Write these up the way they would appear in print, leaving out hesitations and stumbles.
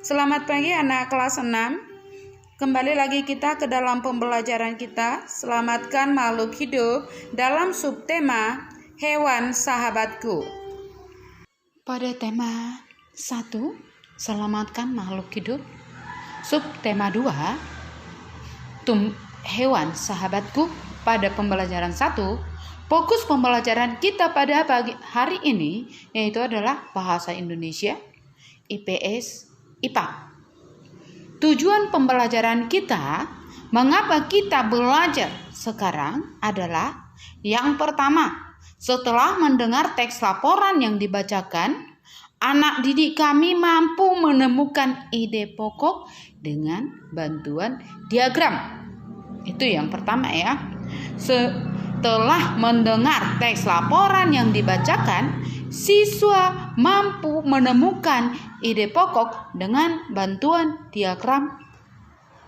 Selamat pagi anak kelas 6. Kembali lagi kita ke dalam pembelajaran kita, selamatkan makhluk hidup dalam subtema hewan sahabatku. Pada tema 1, selamatkan makhluk hidup. Subtema 2, hewan sahabatku. Pada pembelajaran 1, fokus pembelajaran kita pada pagi hari ini yaitu adalah bahasa Indonesia, IPS, IPA. Tujuan pembelajaran kita, mengapa kita belajar sekarang adalah yang pertama, setelah mendengar teks laporan yang dibacakan, anak didik kami mampu menemukan ide pokok dengan bantuan diagram. Itu yang pertama ya. Setelah mendengar teks laporan yang dibacakan, siswa mampu menemukan ide pokok dengan bantuan diagram.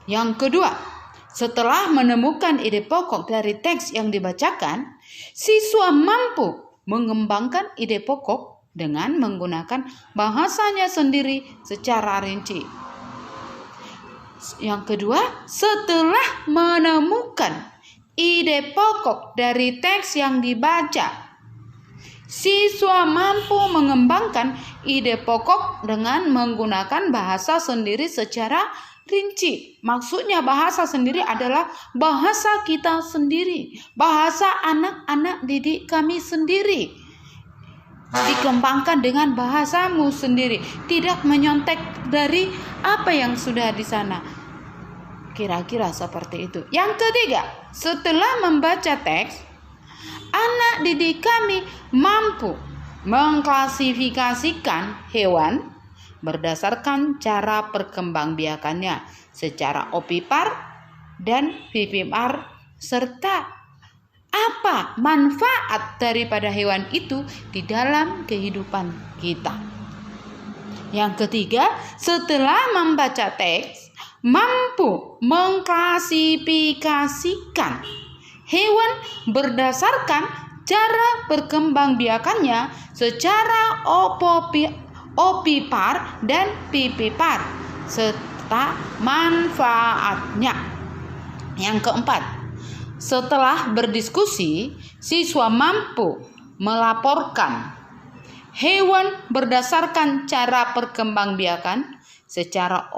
Yang kedua, setelah menemukan ide pokok dari teks yang dibacakan, siswa mampu mengembangkan ide pokok dengan menggunakan bahasanya sendiri secara rinci. Yang kedua, setelah menemukan ide pokok dari teks yang dibaca, siswa mampu mengembangkan ide pokok dengan menggunakan bahasa sendiri secara rinci. Maksudnya bahasa sendiri adalah bahasa kita sendiri, bahasa anak-anak didik kami sendiri. Dikembangkan dengan bahasamu sendiri, tidak menyontek dari apa yang sudah di sana. Kira-kira seperti itu. Yang ketiga, setelah membaca teks, anak didik kami mampu mengklasifikasikan hewan berdasarkan cara perkembangbiakannya secara opipar dan vivipar, serta apa manfaat daripada hewan itu di dalam kehidupan kita. Yang ketiga, setelah membaca teks, mampu mengklasifikasikan hewan berdasarkan cara perkembangbiakannya secara opipar dan vivipar serta manfaatnya. Yang keempat, setelah berdiskusi, siswa mampu melaporkan hewan berdasarkan cara perkembangbiakan secara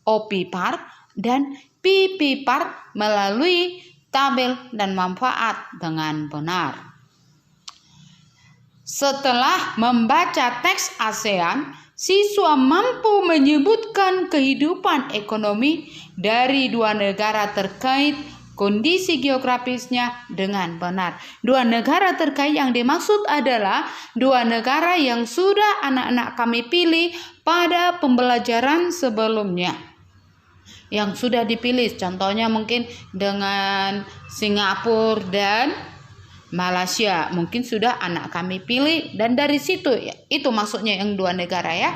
opipar dan vivipar melalui tabel dan manfaat dengan benar. Setelah membaca teks ASEAN, siswa mampu menyebutkan kehidupan ekonomi dari dua negara terkait kondisi geografisnya dengan benar. Dua negara terkait yang dimaksud adalah dua negara yang sudah anak-anak kami pilih pada pembelajaran sebelumnya. Yang sudah dipilih, contohnya mungkin dengan Singapura dan Malaysia, mungkin sudah anak kami pilih, dan dari situ ya, itu maksudnya yang dua negara ya.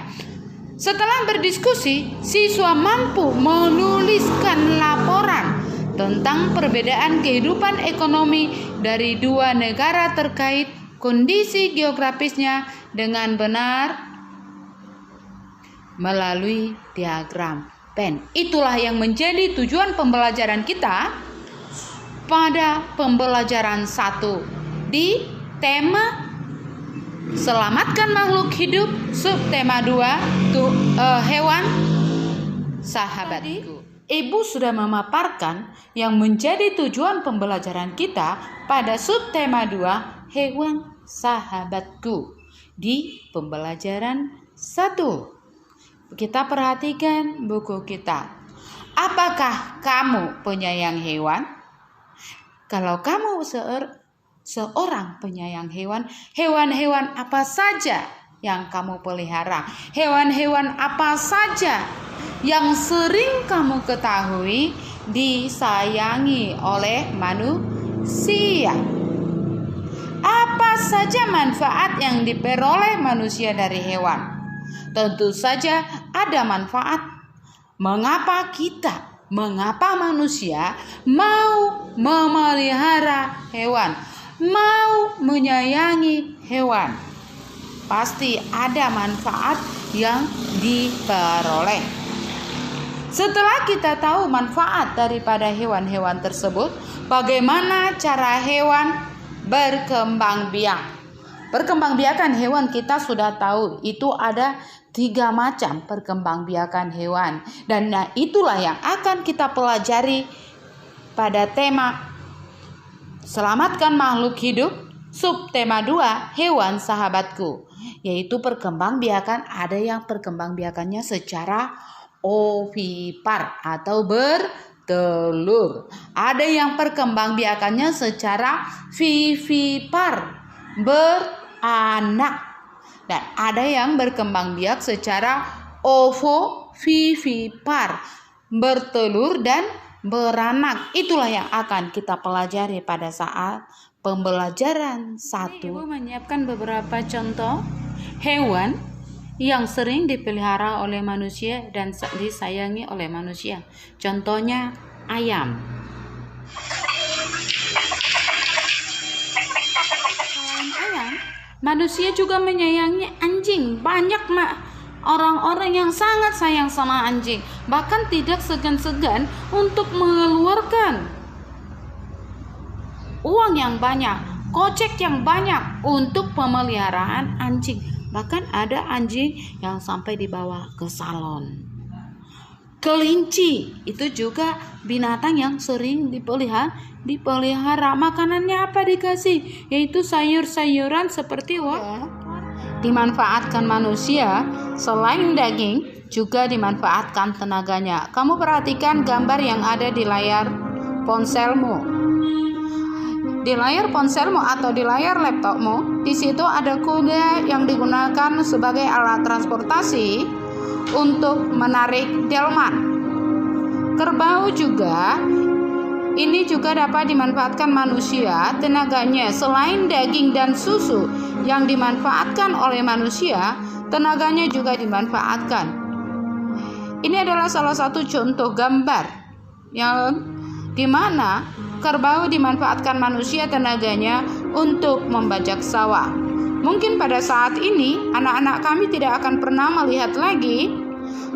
Setelah berdiskusi, siswa mampu menuliskan laporan tentang perbedaan kehidupan ekonomi dari dua negara terkait kondisi geografisnya dengan benar melalui diagram pen. Itulah yang menjadi tujuan pembelajaran kita pada pembelajaran 1 di tema selamatkan makhluk hidup, subtema 2 hewan sahabatku. Ibu sudah memaparkan yang menjadi tujuan pembelajaran kita pada subtema 2 hewan sahabatku di pembelajaran 1. Kita perhatikan buku kita. Apakah kamu penyayang hewan? Kalau kamu seorang penyayang hewan, hewan-hewan apa saja yang kamu pelihara? Hewan-hewan apa saja yang sering kamu ketahui disayangi oleh manusia? Apa saja manfaat yang diperoleh manusia dari hewan? Tentu saja ada manfaat. Mengapa manusia mau memelihara hewan, mau menyayangi hewan? Pasti ada manfaat yang diperoleh. Setelah kita tahu manfaat daripada hewan-hewan tersebut, bagaimana cara hewan berkembang biak? Perkembangbiakan hewan kita sudah tahu, itu ada 3 macam perkembangbiakan hewan. Dan itulah yang akan kita pelajari pada tema Selamatkan Makhluk Hidup, subtema 2, Hewan Sahabatku. Yaitu perkembangbiakan, ada yang perkembangbiakannya secara ovipar atau bertelur. Ada yang perkembangbiakannya secara vivipar, beranak. Dan ada yang berkembang biak secara ovovivipar, bertelur dan beranak. Itulah yang akan kita pelajari pada saat pembelajaran 1. Ibu menyiapkan beberapa contoh hewan yang sering dipelihara oleh manusia dan disayangi oleh manusia. Contohnya ayam. Manusia juga menyayangi anjing. Banyak orang-orang yang sangat sayang sama anjing. Bahkan tidak segan-segan untuk mengeluarkan uang yang banyak, kocek yang banyak untuk pemeliharaan anjing. Bahkan ada anjing yang sampai dibawa ke salon. Kelinci itu juga binatang yang sering dipelihara. Makanannya apa dikasih? Yaitu sayur-sayuran seperti dimanfaatkan manusia. Selain daging juga dimanfaatkan tenaganya. Kamu perhatikan gambar yang ada di layar ponselmu. Di layar ponselmu atau di layar laptopmu, di situ ada kuda yang digunakan sebagai alat transportasi untuk menarik delman. Kerbau juga, ini juga dapat dimanfaatkan manusia. Tenaganya selain daging dan susu yang dimanfaatkan oleh manusia, tenaganya juga dimanfaatkan. Ini adalah salah satu contoh gambar yang dimana kerbau dimanfaatkan manusia tenaganya untuk membajak sawah. Mungkin pada saat ini anak-anak kami tidak akan pernah melihat lagi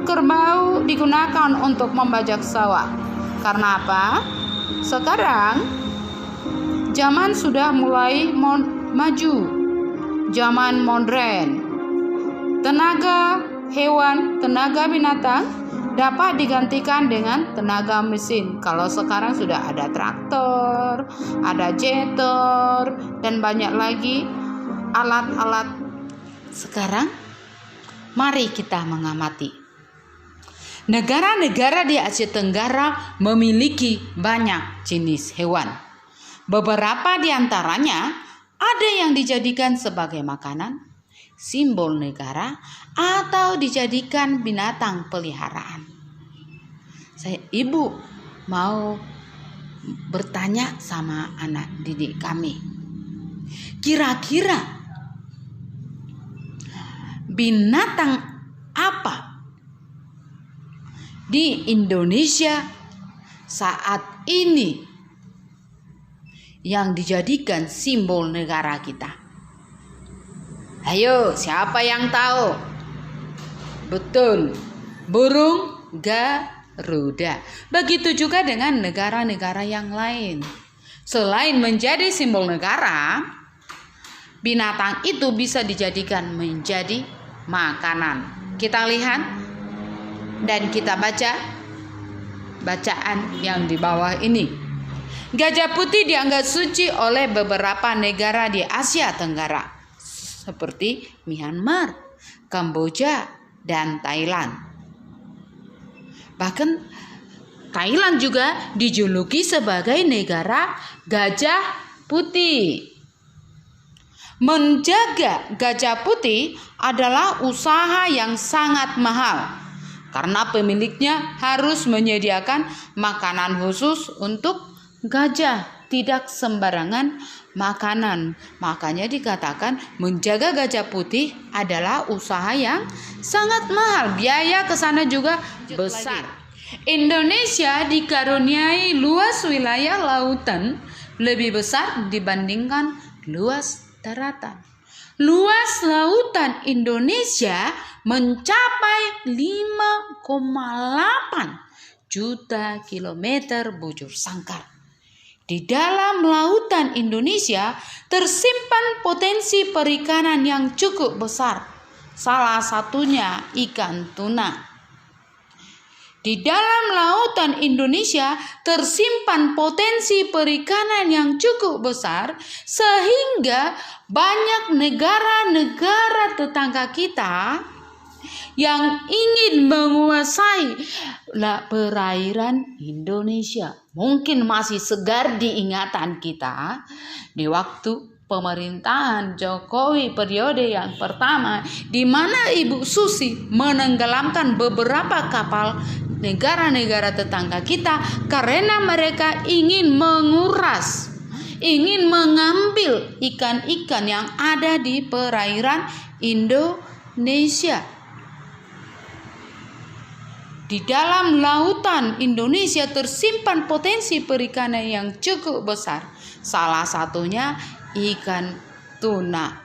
kerbau digunakan untuk membajak sawah. Karena apa? Sekarang zaman sudah mulai maju, zaman modern. Tenaga hewan, tenaga binatang dapat digantikan dengan tenaga mesin. Kalau sekarang sudah ada traktor, ada jetor, dan banyak lagi alat-alat. Sekarang mari kita mengamati. Negara-negara di Asia Tenggara memiliki banyak jenis hewan. Beberapa di antaranya ada yang dijadikan sebagai makanan, simbol negara, atau dijadikan binatang peliharaan. Ibu mau bertanya sama anak didik kami. Kira-kira binatang apa di Indonesia saat ini yang dijadikan simbol negara kita? Ayo, siapa yang tahu? Betul, burung Garuda. Begitu juga dengan negara-negara yang lain. Selain menjadi simbol negara, binatang itu bisa dijadikan menjadi makanan. Kita lihat dan kita baca bacaan yang di bawah ini. Gajah putih dianggap suci oleh beberapa negara di Asia Tenggara seperti Myanmar, Kamboja, dan Thailand. Bahkan Thailand juga dijuluki sebagai negara gajah putih. Menjaga gajah putih adalah usaha yang sangat mahal karena pemiliknya harus menyediakan makanan khusus untuk gajah, tidak sembarangan makanan. Makanya dikatakan menjaga gajah putih adalah usaha yang sangat mahal. Biaya ke sana juga besar. Indonesia dikaruniai luas wilayah lautan lebih besar dibandingkan luas daratan. Luas lautan Indonesia mencapai 5,8 juta kilometer bujur sangkar. Di dalam lautan Indonesia tersimpan potensi perikanan yang cukup besar. Salah satunya ikan tuna. Di dalam lautan Indonesia tersimpan potensi perikanan yang cukup besar sehingga banyak negara-negara tetangga kita yang ingin menguasai perairan Indonesia. Mungkin masih segar di ingatan kita di waktu pemerintahan Jokowi periode yang pertama, di mana Ibu Susi menenggelamkan beberapa kapal negara-negara tetangga kita karena mereka ingin menguras, ingin mengambil ikan-ikan yang ada di perairan Indonesia. Di dalam lautan Indonesia tersimpan potensi perikanan yang cukup besar. Salah satunya ikan tuna.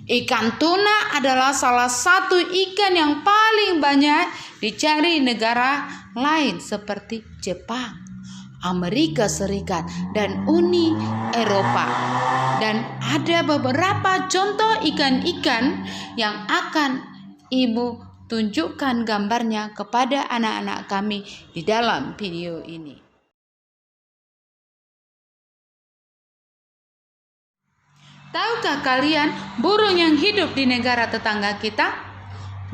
Ikan tuna adalah salah satu ikan yang paling banyak dicari negara lain seperti Jepang, Amerika Serikat, dan Uni Eropa. Dan ada beberapa contoh ikan-ikan yang akan Ibu tunjukkan gambarnya kepada anak-anak kami di dalam video ini. Tahukah kalian burung yang hidup di negara tetangga kita?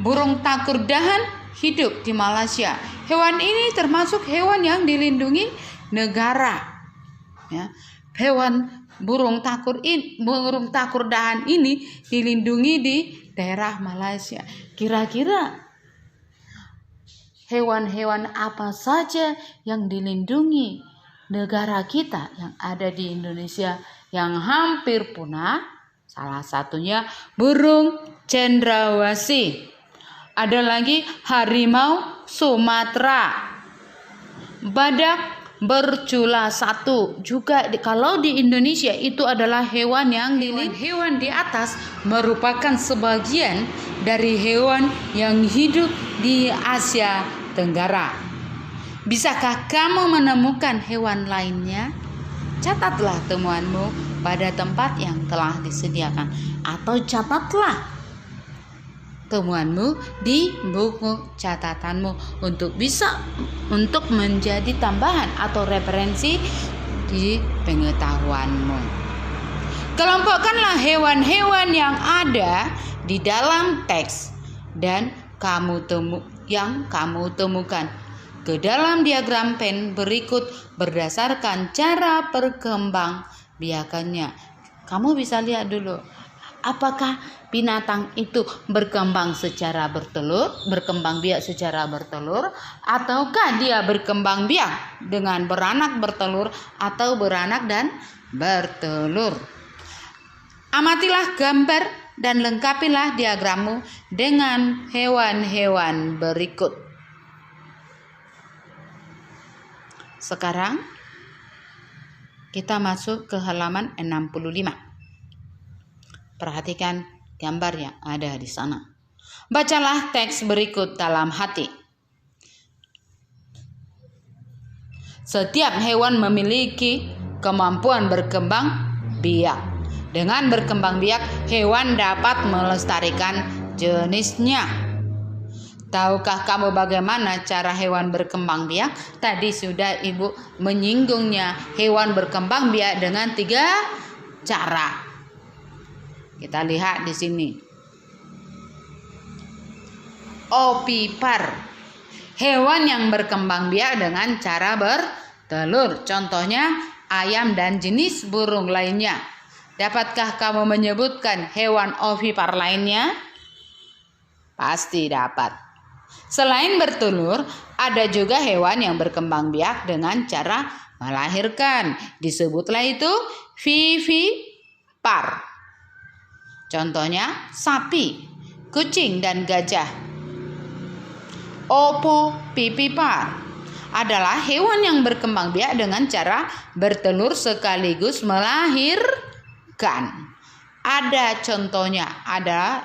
Burung takur dahan hidup di Malaysia. Hewan ini termasuk hewan yang dilindungi negara. Ya, burung takur dahan ini dilindungi di daerah Malaysia. Kira-kira hewan-hewan apa saja yang dilindungi negara kita yang ada di Indonesia yang hampir punah? Salah satunya burung cendrawasih. Ada lagi harimau Sumatera, badak bercula satu. Juga kalau di Indonesia itu adalah hewan yang hewan di atas merupakan sebagian dari hewan yang hidup di Asia Tenggara. Bisakah kamu menemukan hewan lainnya? Catatlah temuanmu pada tempat yang telah disediakan, atau catatlah temuanmu di buku catatanmu untuk menjadi tambahan atau referensi di pengetahuanmu. Kelompokkanlah hewan-hewan yang ada di dalam teks dan yang kamu temukan ke dalam diagram pen berikut berdasarkan cara perkembangbiakannya. Kamu bisa lihat dulu, apakah binatang itu berkembang biak secara bertelur, ataukah dia berkembang biak dengan beranak bertelur atau beranak dan bertelur. Amatilah gambar dan lengkapilah diagrammu dengan hewan-hewan berikut. Sekarang kita masuk ke halaman 65. Perhatikan gambar yang ada di sana. Bacalah teks berikut dalam hati. Setiap hewan memiliki kemampuan berkembang biak. Dengan berkembang biak, hewan dapat melestarikan jenisnya. Tahukah kamu bagaimana cara hewan berkembang biak? Tadi sudah Ibu menyinggungnya. Hewan berkembang biak dengan 3 cara. Kita lihat di sini. Ovipar, hewan yang berkembang biak dengan cara bertelur. Contohnya ayam dan jenis burung lainnya. Dapatkah kamu menyebutkan hewan ovipar lainnya? Pasti dapat. Selain bertelur, ada juga hewan yang berkembang biak dengan cara melahirkan. Disebutlah itu vivipar. Contohnya sapi, kucing, dan gajah. Ovipar adalah hewan yang berkembang biak dengan cara bertelur sekaligus melahirkan. Ada contohnya adalah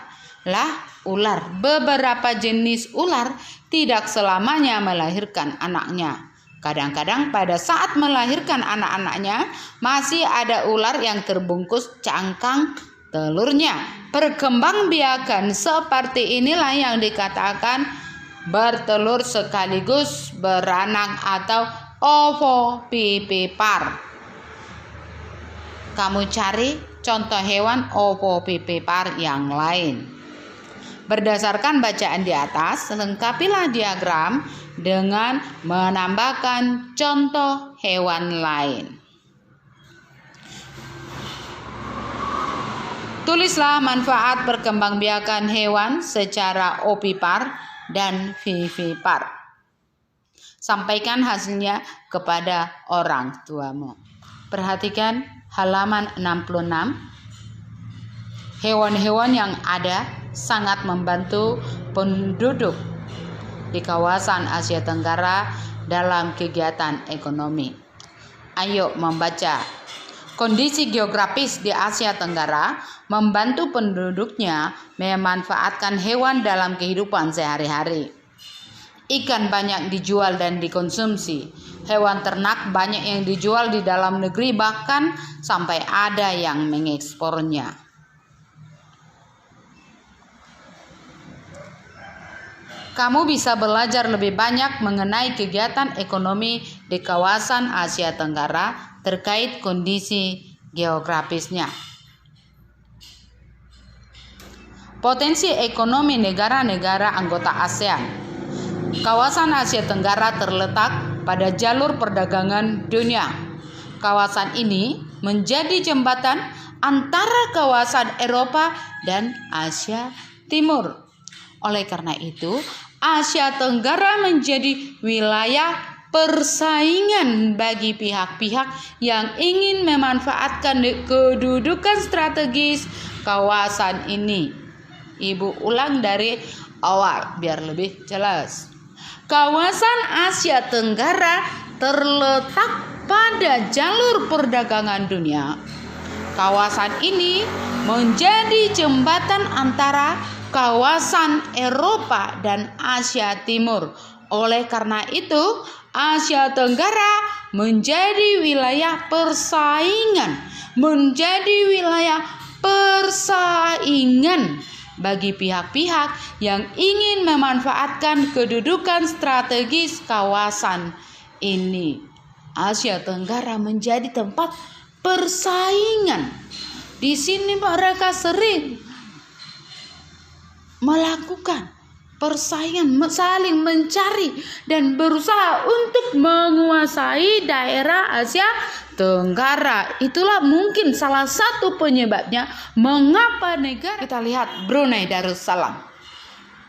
ular. Beberapa jenis ular tidak selamanya melahirkan anaknya. Kadang-kadang pada saat melahirkan anak-anaknya masih ada ular yang terbungkus cangkang telurnya. Perkembangbiakan seperti inilah yang dikatakan bertelur sekaligus beranak atau ovovivipar. Kamu cari contoh hewan ovovivipar yang lain. Berdasarkan bacaan di atas, lengkapilah diagram dengan menambahkan contoh hewan lain. Tulislah manfaat perkembangbiakan hewan secara ovipar dan vivipar. Sampaikan hasilnya kepada orang tuamu. Perhatikan halaman 66. Hewan-hewan yang ada sangat membantu penduduk di kawasan Asia Tenggara dalam kegiatan ekonomi. Ayo membaca. Kondisi geografis di Asia Tenggara membantu penduduknya memanfaatkan hewan dalam kehidupan sehari-hari. Ikan banyak dijual dan dikonsumsi. Hewan ternak banyak yang dijual di dalam negeri, bahkan sampai ada yang mengekspornya. Kamu bisa belajar lebih banyak mengenai kegiatan ekonomi di kawasan Asia Tenggara terkait kondisi geografisnya. Potensi ekonomi negara-negara anggota ASEAN. Kawasan Asia Tenggara terletak pada jalur perdagangan dunia. Kawasan ini menjadi jembatan antara kawasan Eropa dan Asia Timur. Oleh karena itu, Asia Tenggara menjadi wilayah persaingan bagi pihak-pihak yang ingin memanfaatkan kedudukan strategis kawasan ini. Ibu ulang dari awal biar lebih jelas. Kawasan Asia Tenggara terletak pada jalur perdagangan dunia. Kawasan ini menjadi jembatan antara kawasan Eropa dan Asia Timur. Oleh karena itu, Asia Tenggara menjadi wilayah persaingan, bagi pihak-pihak yang ingin memanfaatkan kedudukan strategis kawasan ini. Asia Tenggara menjadi tempat persaingan. Di sini mereka sering melakukan persaingan, saling mencari dan berusaha untuk menguasai daerah Asia Tenggara. Itulah mungkin salah satu penyebabnya mengapa negara, kita lihat Brunei Darussalam.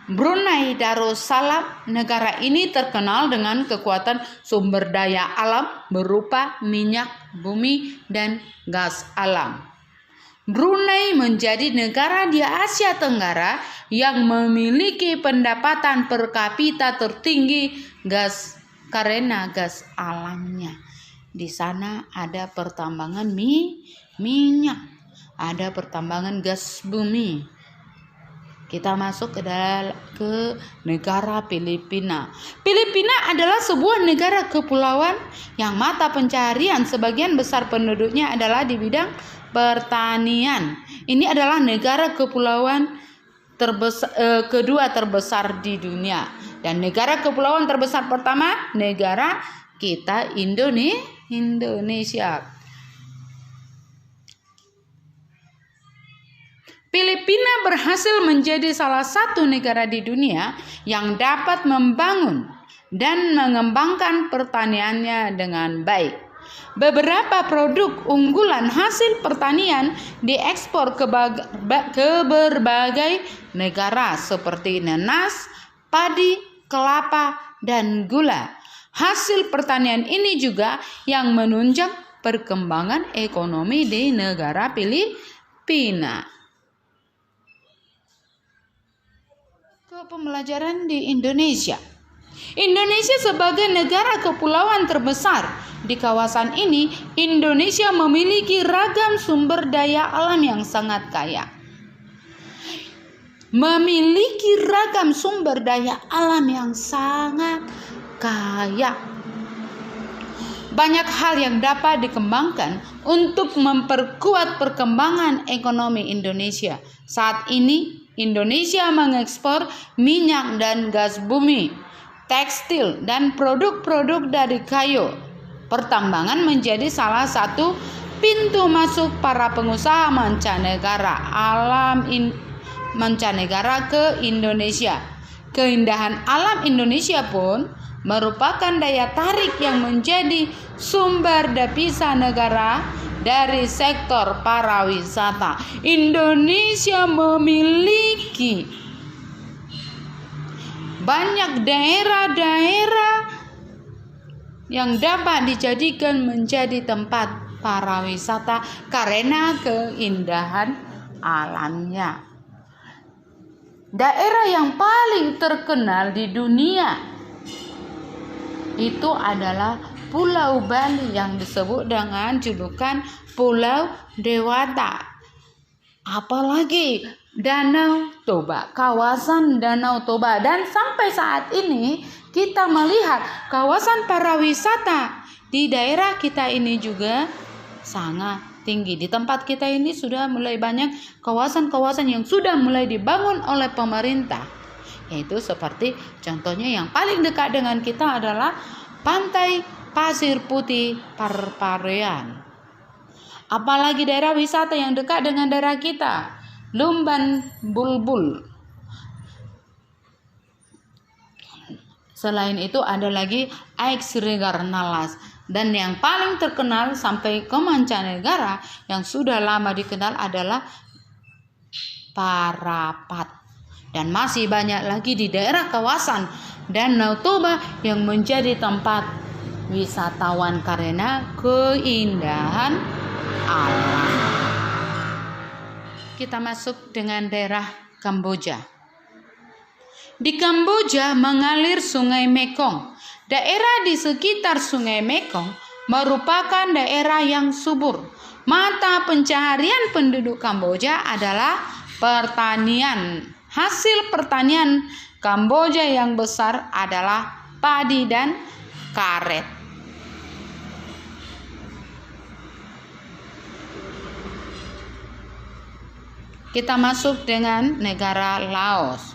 Brunei Darussalam, negara ini terkenal dengan kekuatan sumber daya alam berupa minyak bumi dan gas alam. Brunei menjadi negara di Asia Tenggara yang memiliki pendapatan per kapita tertinggi karena gas alamnya. Di sana ada pertambangan minyak, ada pertambangan gas bumi. Kita masuk ke negara Filipina. Filipina adalah sebuah negara kepulauan yang mata pencaharian sebagian besar penduduknya adalah di bidang pertanian. Ini adalah negara kepulauan kedua terbesar di dunia. Dan negara kepulauan terbesar pertama negara kita Indonesia. Filipina berhasil menjadi salah satu negara di dunia yang dapat membangun dan mengembangkan pertaniannya dengan baik. Beberapa produk unggulan hasil pertanian diekspor ke berbagai negara seperti nanas, padi, kelapa, dan gula. Hasil pertanian ini juga yang menunjang perkembangan ekonomi di negara Filipina. Ke pembelajaran di Indonesia. Indonesia sebagai negara kepulauan terbesar di kawasan ini, Indonesia memiliki ragam sumber daya alam yang sangat kaya. Memiliki ragam sumber daya alam yang sangat kaya. Banyak hal yang dapat dikembangkan untuk memperkuat perkembangan ekonomi Indonesia. Saat ini, Indonesia mengekspor minyak dan gas bumi, tekstil, dan produk-produk dari kayu. Pertambangan menjadi salah satu pintu masuk para pengusaha mancanegara ke Indonesia. Keindahan alam Indonesia pun merupakan daya tarik yang menjadi sumber devisa negara dari sektor pariwisata. Indonesia memiliki banyak daerah-daerah yang dapat dijadikan menjadi tempat pariwisata karena keindahan alamnya. Daerah yang paling terkenal di dunia itu adalah Pulau Bali yang disebut dengan julukan Pulau Dewata. Apalagi Danau Toba, kawasan Danau Toba. Dan sampai saat ini kita melihat kawasan pariwisata di daerah kita ini juga sangat tinggi. Di tempat kita ini sudah mulai banyak kawasan-kawasan yang sudah mulai dibangun oleh pemerintah. Yaitu seperti contohnya yang paling dekat dengan kita adalah Pantai Pasir Putih Parparean. Apalagi daerah wisata yang dekat dengan daerah kita, Lumban Bulbul. Selain itu ada lagi Aix Regar Nalas. Dan yang paling terkenal sampai ke mancanegara yang sudah lama dikenal adalah Parapat. Dan masih banyak lagi di daerah kawasan Danau Toba yang menjadi tempat wisatawan karena keindahan alam. Kita masuk dengan daerah Kamboja. Di Kamboja mengalir Sungai Mekong. Daerah di sekitar Sungai Mekong merupakan daerah yang subur. Mata pencaharian penduduk Kamboja adalah pertanian. Hasil pertanian Kamboja yang besar adalah padi dan karet. Kita masuk dengan negara Laos.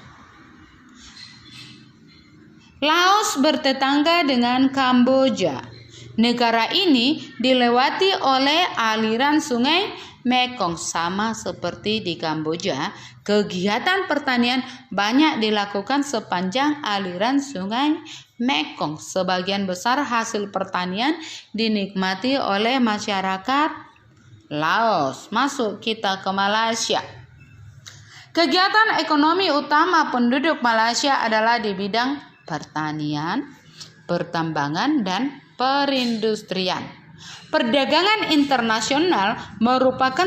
Laos bertetangga dengan Kamboja. Negara ini dilewati oleh aliran Sungai Mekong. Sama seperti di Kamboja, kegiatan pertanian banyak dilakukan sepanjang aliran Sungai Mekong. Sebagian besar hasil pertanian dinikmati oleh masyarakat Laos. Masuk kita ke Malaysia. Kegiatan ekonomi utama penduduk Malaysia adalah di bidang pertanian, pertambangan, dan perindustrian. Perdagangan internasional merupakan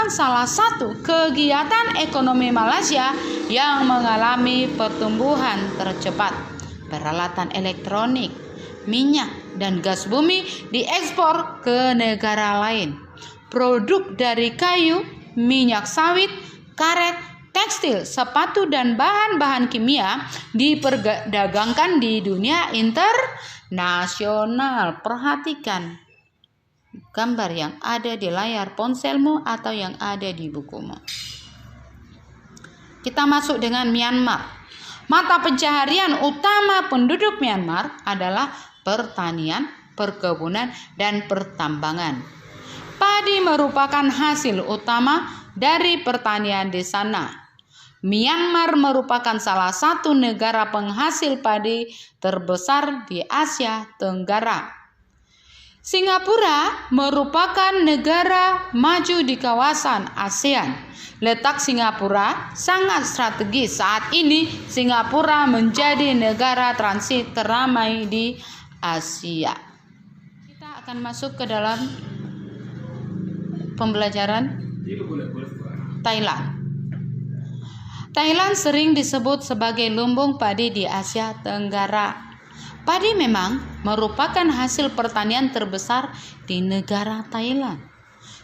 salah satu kegiatan ekonomi Malaysia yang mengalami pertumbuhan tercepat. Peralatan elektronik, minyak, dan gas bumi diekspor ke negara lain. Produk dari kayu, minyak sawit, karet, tekstil, sepatu, dan bahan-bahan kimia diperdagangkan di dunia internasional. Perhatikan gambar yang ada di layar ponselmu atau yang ada di bukumu. Kita masuk dengan Myanmar. Mata pencaharian utama penduduk Myanmar adalah pertanian, perkebunan, dan pertambangan. Padi merupakan hasil utama dari pertanian di sana. Myanmar merupakan salah satu negara penghasil padi terbesar di Asia Tenggara. Singapura merupakan negara maju di kawasan ASEAN. Letak Singapura sangat strategis. Saat ini Singapura menjadi negara transit teramai di Asia. Kita akan masuk ke dalam pembelajaran Thailand. Thailand sering disebut sebagai lumbung padi di Asia Tenggara. Padi memang merupakan hasil pertanian terbesar di negara Thailand.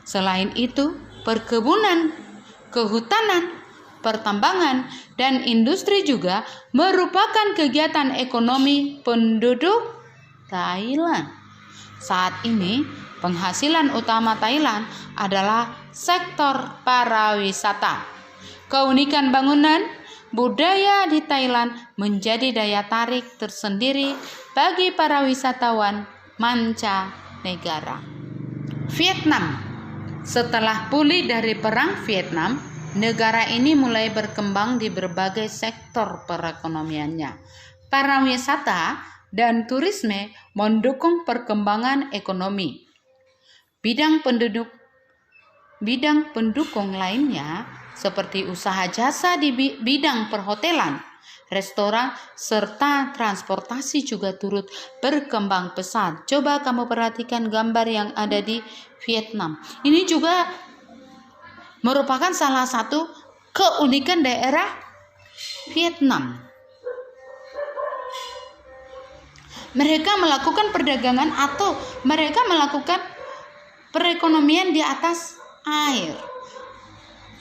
Selain itu, perkebunan, kehutanan, pertambangan, dan industri juga merupakan kegiatan ekonomi penduduk Thailand. Saat ini, penghasilan utama Thailand adalah sektor pariwisata. Keunikan bangunan budaya di Thailand menjadi daya tarik tersendiri bagi para wisatawan mancanegara. Vietnam. Setelah pulih dari perang Vietnam, negara ini mulai berkembang di berbagai sektor perekonomiannya. Pariwisata dan turisme mendukung perkembangan ekonomi. Bidang pendukung lainnya seperti usaha jasa di bidang perhotelan, restoran, serta transportasi juga turut berkembang pesat. Coba kamu perhatikan gambar yang ada di Vietnam. Ini juga merupakan salah satu keunikan daerah Vietnam. Mereka melakukan perdagangan atau mereka melakukan perekonomian di atas air.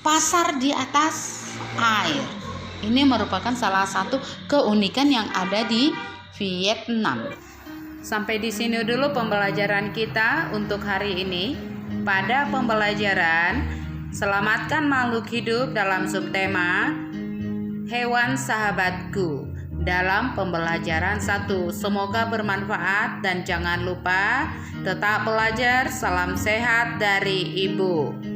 Pasar di atas air. Ini merupakan salah satu keunikan yang ada di Vietnam. Sampai di sini dulu pembelajaran kita untuk hari ini. Pada pembelajaran selamatkan makhluk hidup dalam subtema hewan sahabatku. Dalam pembelajaran 1, semoga bermanfaat dan jangan lupa tetap belajar. Salam sehat dari Ibu.